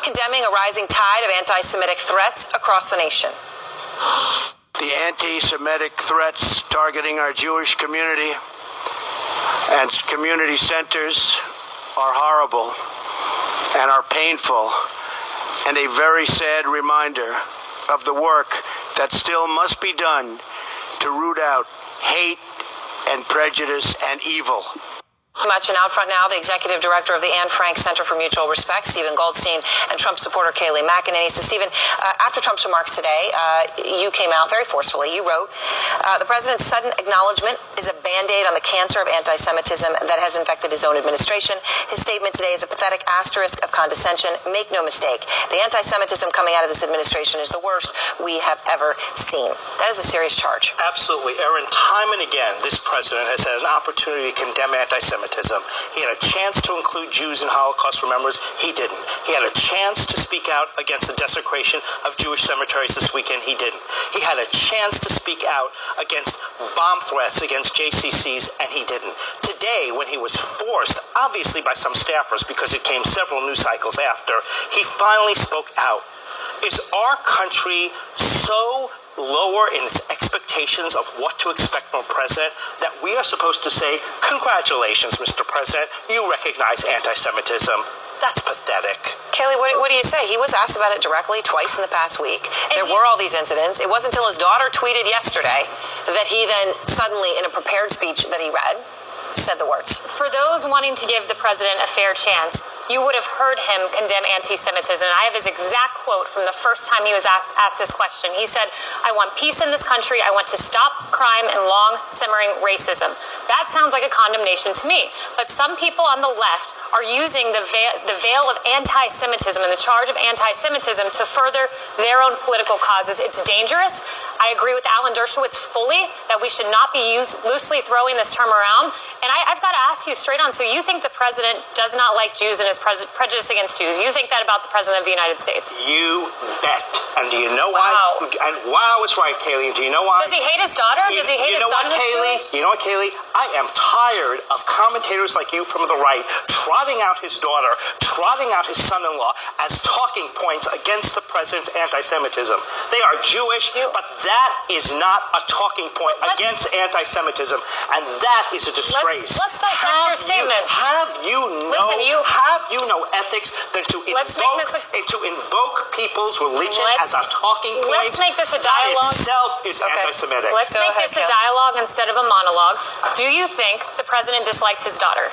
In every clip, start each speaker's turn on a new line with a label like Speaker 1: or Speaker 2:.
Speaker 1: condemning a rising tide of anti-Semitic threats across the nation.
Speaker 2: The anti-Semitic threats targeting our Jewish community and community centers are horrible and are painful, and a very sad reminder of the work that still must be done to root out hate and prejudice and evil.
Speaker 1: Much, and out front now, the executive director of the Anne Frank Center for Mutual Respect, Stephen Goldstein, and Trump supporter Kayleigh McEnany. So, Stephen, after Trump's remarks today, you came out very forcefully. You wrote, the president's sudden acknowledgement is a Band-Aid on the cancer of anti-Semitism that has infected his own administration. His statement today is a pathetic asterisk of condescension. Make no mistake, the anti-Semitism coming out of this administration is the worst we have ever seen. That is a serious charge.
Speaker 3: Absolutely, Erin. Time and again, this president has had an opportunity to condemn anti-Semitism. He had a chance to include Jews and Holocaust rememberers. He didn't. He had a chance to speak out against the desecration of Jewish cemeteries this weekend. He didn't. He had a chance to speak out against bomb threats against JCCs, and he didn't. Today, when he was forced, obviously by some staffers, because it came several news cycles after, he finally spoke out. Is our country so lower in its expectations of what to expect from a president that we are supposed to say, congratulations, Mr. President, you recognize anti-Semitism? That's pathetic.
Speaker 1: Kayleigh, what do you say? He was asked about it directly twice in the past week. There were all these incidents. It wasn't until his daughter tweeted yesterday that he then suddenly, in a prepared speech that he read, said the words.
Speaker 4: For those wanting to give the president a fair chance, you would have heard him condemn anti-Semitism. And I have his exact quote from the first time he was asked this question. He said, I want peace in this country. I want to stop crime and long simmering racism. That sounds like a condemnation to me. But some people on the left are using the veil of anti-Semitism and the charge of anti-Semitism to further their own political causes. It's dangerous. I agree with Alan Dershowitz fully that we should not be loosely throwing this term around. And I've got to ask you straight on, so you think the president does not like Jews and is prejudiced against Jews? You think that about the president of the United States?
Speaker 3: You bet. And do you know why? And wow, it's right, Kayleigh. Do you know why?
Speaker 4: Does he hate his daughter? Does he hate his son?
Speaker 3: You know what, Kayleigh? I am tired of commentators like you from the right trotting out his daughter, trotting out his son-in-law as talking points against the president's anti-Semitism. They are Jewish, but that is not a talking point against anti-Semitism, and that is a disgrace.
Speaker 4: Let's dissect your statement.
Speaker 3: Have you no ethics than to invoke people's religion as a talking point?
Speaker 4: Let's make this a dialogue.
Speaker 3: That itself is anti-Semitic.
Speaker 4: Let's make this a dialogue instead of a monologue. Do you think the president dislikes his daughter?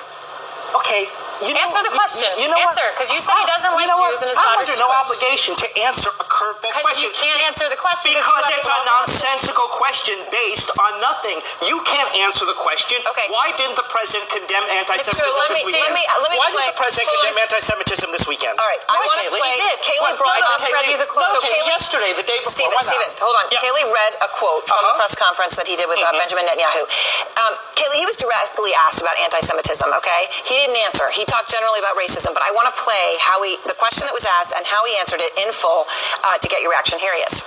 Speaker 3: Okay.
Speaker 4: Answer the question. Answer, because you said he doesn't like Jews and his daughter.
Speaker 3: I'm under no obligation to answer a curveball question.
Speaker 4: Because you can't answer the question.
Speaker 3: Because it's a nonsensical question based on nothing. You can't answer the question.
Speaker 1: Okay.
Speaker 3: Why didn't the president condemn anti-Semitism this weekend? Why didn't the president condemn anti-Semitism this weekend?
Speaker 1: All right. I want to play. Kayleigh brought
Speaker 4: I just read you the quote.
Speaker 1: So Kayleigh,
Speaker 3: yesterday, the day before.
Speaker 1: Stephen, hold on. Yeah. Kayleigh read a quote from the press conference that he did with Benjamin Netanyahu. Kayleigh, he was directly asked about anti-Semitism, okay? He didn't answer. He talked generally about racism, but I want to play the question that was asked and how he answered it in full to get your reaction. Here he is.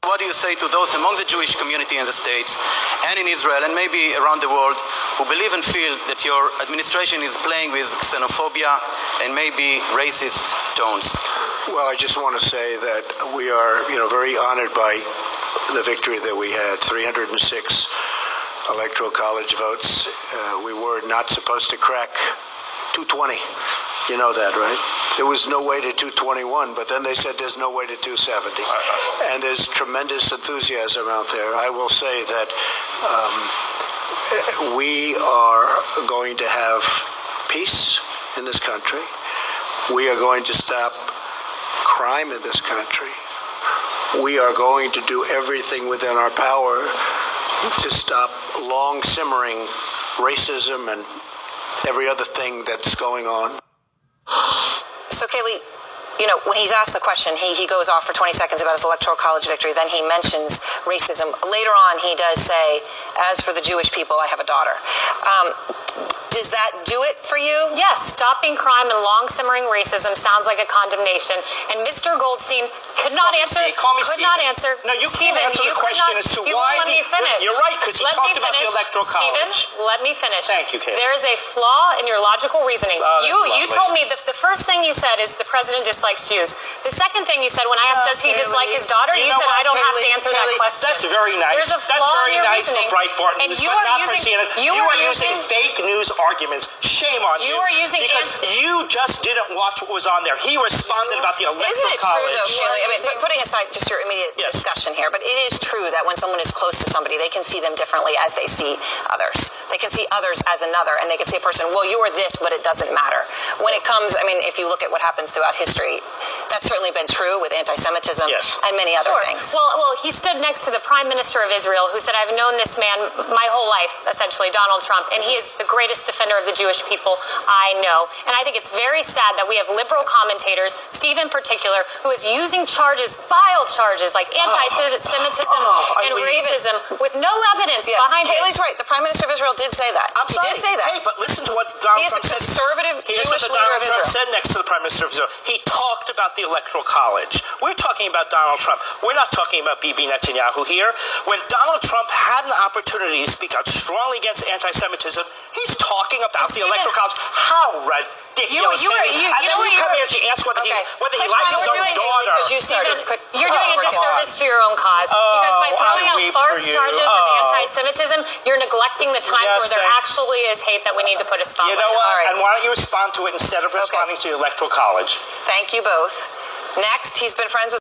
Speaker 5: What do you say to those among the Jewish community in the States and in Israel and maybe around the world who believe and feel that your administration is playing with xenophobia and maybe racist tones?
Speaker 2: Well, I just want to say that we are, very honored by the victory that we had, 306 electoral college votes. We were not supposed to crack 220. You know that, right? There was no way to 221, but then they said there's no way to 270. And there's tremendous enthusiasm out there. I will say that we are going to have peace in this country. We are going to stop crime in this country. We are going to do everything within our power to stop long simmering racism and every other thing that's going on.
Speaker 1: So, Kayleigh, when he's asked the question, he goes off for 20 seconds about his electoral college victory. Then he mentions racism. Later on, he does say, as for the Jewish people, I have a daughter. Does that do it for you?
Speaker 4: Yes, stopping crime and long simmering racism sounds like a condemnation. And Mr. Goldstein could not answer.
Speaker 3: No, you can't answer the question as to why. You're right, because he talked about the electoral college.
Speaker 4: Stephen, let me finish.
Speaker 3: Thank you, Kayleigh.
Speaker 4: There is a flaw in your logical reasoning. You told me that the first thing you said is the president dislikes Jews. The second thing you said when I asked, does he dislike his daughter? You said, I don't have to answer that question.
Speaker 3: That's very nice.
Speaker 4: There's a flaw
Speaker 3: That's very
Speaker 4: in your
Speaker 3: nice
Speaker 4: reasoning.
Speaker 3: for Breitbart
Speaker 4: And
Speaker 3: News,
Speaker 4: you
Speaker 3: but
Speaker 4: are
Speaker 3: not for
Speaker 4: using,
Speaker 3: CNN. You are using fake news arguments. Shame on you.
Speaker 4: You are using
Speaker 3: because you just didn't watch what was on there. He responded about the electoral
Speaker 1: Isn't it
Speaker 3: college.
Speaker 1: true, though, Kayleigh? I mean, putting aside just your immediate discussion here, but it is true that when someone is close to somebody, they can see them differently as they see others. They can see others as another, and they can see a person, well, you are this, but it doesn't matter. When it comes, I mean, if you look at what happens throughout history, that's certainly been true with anti-Semitism and many other things.
Speaker 4: Well, he stood next to the Prime Minister of Israel, who said, I've known this man my whole life, essentially, Donald Trump, and he is the greatest defender of the Jewish people I know. And I think it's very sad that we have liberal commentators, Steve in particular, who is using charges, vile charges, like anti-Semitism and racism, with no evidence behind
Speaker 1: Kayleigh's
Speaker 4: it.
Speaker 1: right. The Prime Minister of Israel did say that. He did say that.
Speaker 3: Hey, but listen to what Donald
Speaker 1: He is a
Speaker 3: Trump said.
Speaker 1: conservative
Speaker 3: Here's
Speaker 1: Jewish
Speaker 3: what
Speaker 1: leader
Speaker 3: Donald
Speaker 1: of
Speaker 3: Trump
Speaker 1: Israel.
Speaker 3: said next to the Prime Minister of Israel. He talked about the Electoral College. We're talking about Donald Trump. We're not talking about Bibi Netanyahu here. When Donald Trump had an opportunity to speak out strongly against anti-Semitism, he's talking about the Electoral College. How ridiculous. And then we come here to ask whether he likes his own daughter.
Speaker 4: You're doing a disservice to your own cause. Because by throwing out farce charges of anti-Semitism, you're neglecting the times where there actually is hate that we need to put a stop on.
Speaker 3: You know what? And why don't you respond to it instead of responding to the Electoral College?
Speaker 1: Thank you both. Next, he's been friends with